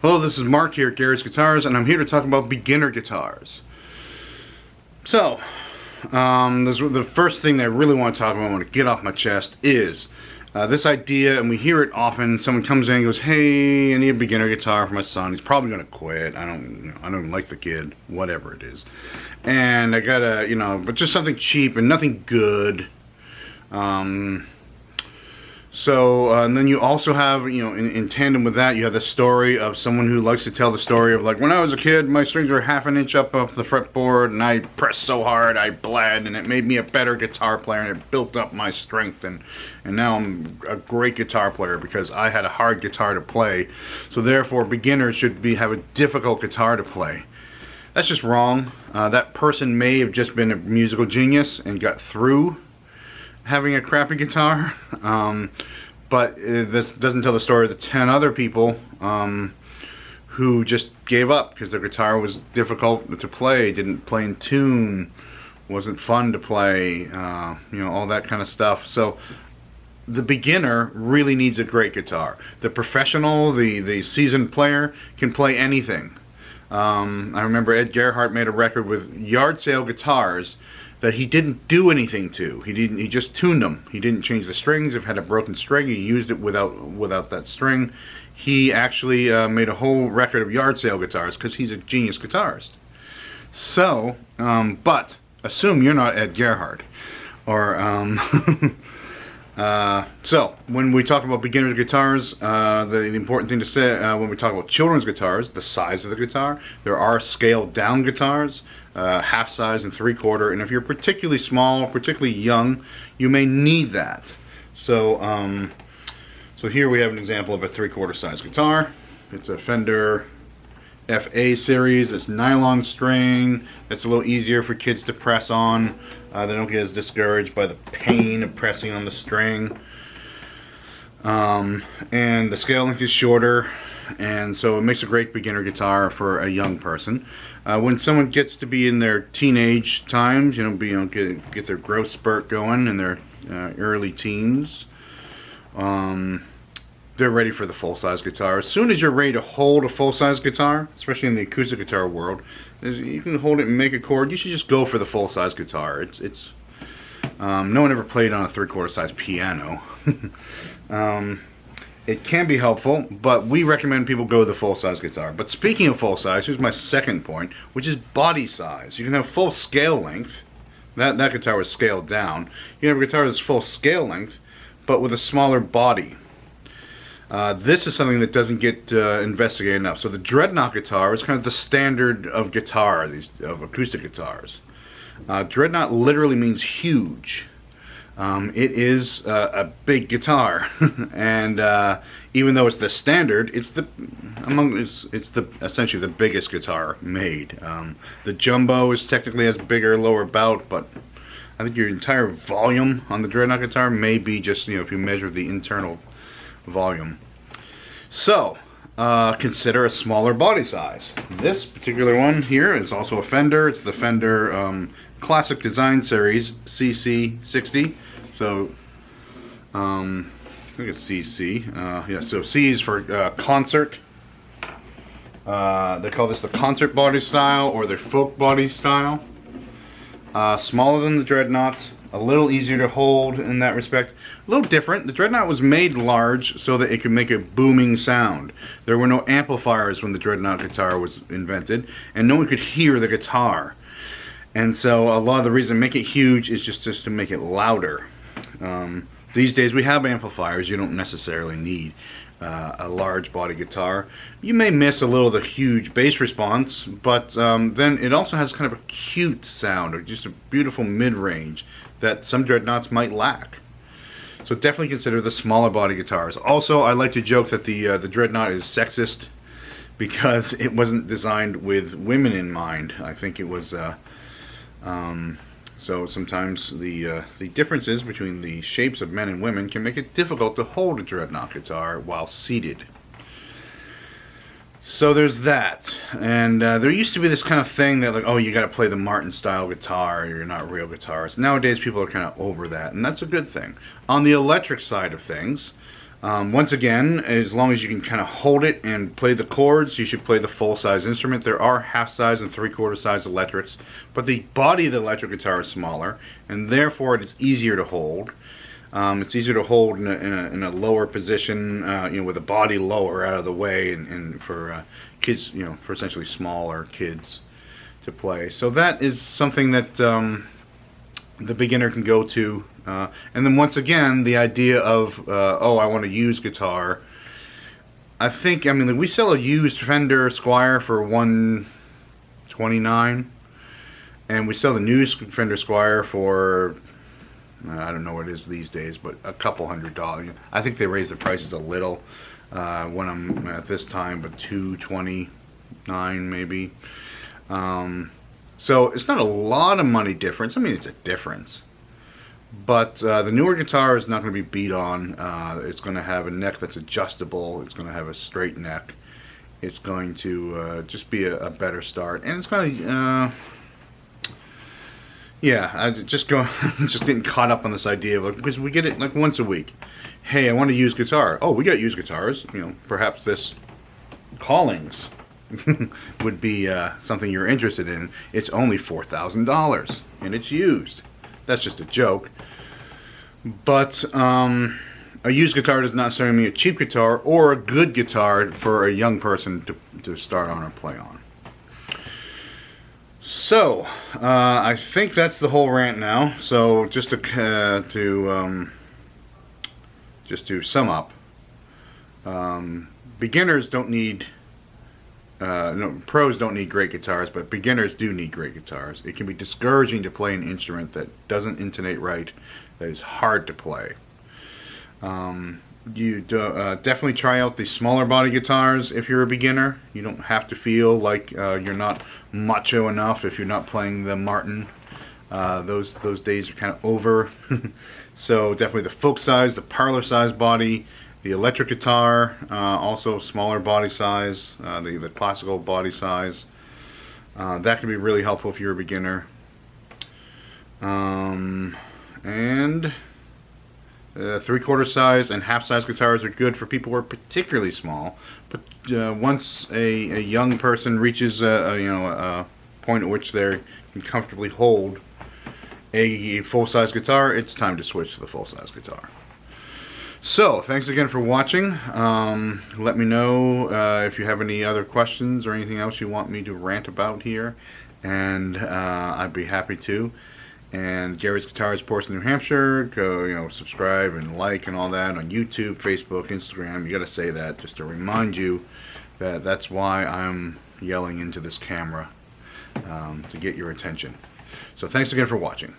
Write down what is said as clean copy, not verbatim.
Hello, this is Mark here at Garrett's Guitars, and I'm here to talk about beginner guitars. So, the first thing that I really want to talk about, I want to get off my chest, is this idea, and we hear it often. Someone comes in and goes, "Hey, I need a beginner guitar for my son. He's probably going to quit. I don't like the kid, whatever it is, and I gotta, but just something cheap and nothing good." And then you also have, in tandem with that, you have the story of someone who likes to tell the story of, like, when I was a kid, my strings were half an inch up off the fretboard, and I pressed so hard, I bled, and it made me a better guitar player, and it built up my strength, and now I'm a great guitar player because I had a hard guitar to play. So therefore, beginners should have a difficult guitar to play. That's just wrong. That person may have just been a musical genius and got through having a crappy guitar, but this doesn't tell the story of the 10 other people who just gave up because their guitar was difficult to play, didn't play in tune, wasn't fun to play, all that kind of stuff. So the beginner really needs a great guitar. The professional, the seasoned player can play anything. I remember Ed Gerhardt made a record with yard sale guitars that he didn't do anything to. He just tuned them. He didn't change the strings. If it had a broken string, he used it without that string. He actually made a whole record of yard sale guitars because he's a genius guitarist. So, but assume you're not Ed Gerhardt, or so when we talk about beginner guitars, the important thing to say when we talk about children's guitars, the size of the guitar. There are scaled down guitars. Half size and 3/4, and if you're particularly small, particularly young, you may need that. So, so here we have an example of a 3/4 size guitar. It's a Fender FA series. It's nylon string. It's a little easier for kids to press on. They don't get as discouraged by the pain of pressing on the string. And the scale length is shorter, and so it makes a great beginner guitar for a young person. When someone gets to be in their teenage times, get their growth spurt going in their early teens, they're ready for the full-size guitar. As soon as you're ready to hold a full-size guitar, especially in the acoustic guitar world, you can hold it and make a chord. You should just go for the full-size guitar. It's no one ever played on a 3/4 size piano. It can be helpful, but we recommend people go the full-size guitar. But speaking of full-size, here's my second point, which is body size. You can have full scale length. That guitar was scaled down. You can have a guitar that's full scale length, but with a smaller body. This is something that doesn't get investigated enough. So the Dreadnought guitar is kind of the standard of guitar, of acoustic guitars. Dreadnought literally means huge. It is a big guitar, and even though it's the standard, it's essentially the biggest guitar made. The Jumbo is technically has bigger lower bout, but I think your entire volume on the Dreadnought guitar may be just if you measure the internal volume. So consider a smaller body size. This particular one here is also a Fender. It's the Fender Classic Design Series CC60. So, I think it's CC. Yeah, so C is for concert. They call this the concert body style or the folk body style. Smaller than the Dreadnought, a little easier to hold in that respect. A little different. The Dreadnought was made large so that it could make a booming sound. There were no amplifiers when the Dreadnought guitar was invented, and no one could hear the guitar. And so a lot of the reason to make it huge is just to make it louder. These days we have amplifiers. You don't necessarily need a large body guitar. You may miss a little of the huge bass response, but then it also has kind of a cute sound, or just a beautiful mid-range that some Dreadnoughts might lack. So definitely consider the smaller body guitars. Also, I like to joke that the Dreadnought is sexist because it wasn't designed with women in mind. I think it was so sometimes the differences between the shapes of men and women can make it difficult to hold a Dreadnought guitar while seated. So there's that. And there used to be this kind of thing that, like, oh, you got to play the Martin style guitar, or you're not a real guitarist. Nowadays people are kind of over that, and that's a good thing. On the electric side of things, Once again, as long as you can kind of hold it and play the chords, you should play the full-size instrument. There are half-size and three-quarter size electrics, but the body of the electric guitar is smaller, and therefore it is easier to hold. It's easier to hold in a lower position, with the body lower out of the way, and for kids, for essentially smaller kids to play. So that is something that the beginner can go to. And then once again, the idea of, I want to use guitar. I mean, we sell a used Fender Squier for $129, and we sell the new Fender Squier for, I don't know what it is these days, but a couple $100. I think they raised the prices a little when I'm at this time, but $229 maybe. So it's not a lot of money difference. I mean, it's a difference. But the newer guitar is not going to be beat on. It's going to have a neck that's adjustable. It's going to have a straight neck. It's going to just be a better start. And it's going to, I just getting caught up on this idea of, because we get it like once a week. Hey, I want to use guitar. Oh, we got used guitars. Perhaps this Callings would be something you're interested in. It's only $4,000 and it's used. That's just a joke. But a used guitar does not necessarily mean a cheap guitar or a good guitar for a young person to start on or play on. So I think that's the whole rant now. So just to sum up, beginners don't need. Pros don't need great guitars, but beginners do need great guitars. It can be discouraging to play an instrument that doesn't intonate right, that is hard to play. You definitely try out the smaller body guitars if you're a beginner. You don't have to feel like you're not macho enough if you're not playing the Martin. Those days are kind of over. So definitely the folk size, the parlor size body. The electric guitar, also smaller body size, the classical body size. That can be really helpful if you're a beginner. And three-quarter size and half-size guitars are good for people who are particularly small. But once a young person reaches a point at which they can comfortably hold a full-size guitar, it's time to switch to the full-size guitar. So, thanks again for watching. Let me know if you have any other questions or anything else you want me to rant about here, and I'd be happy to. And Gary's Guitars, Portsmouth, New Hampshire. Go, subscribe and like and all that on YouTube, Facebook, Instagram. You got to say that just to remind you that that's why I'm yelling into this camera, to get your attention. So, thanks again for watching.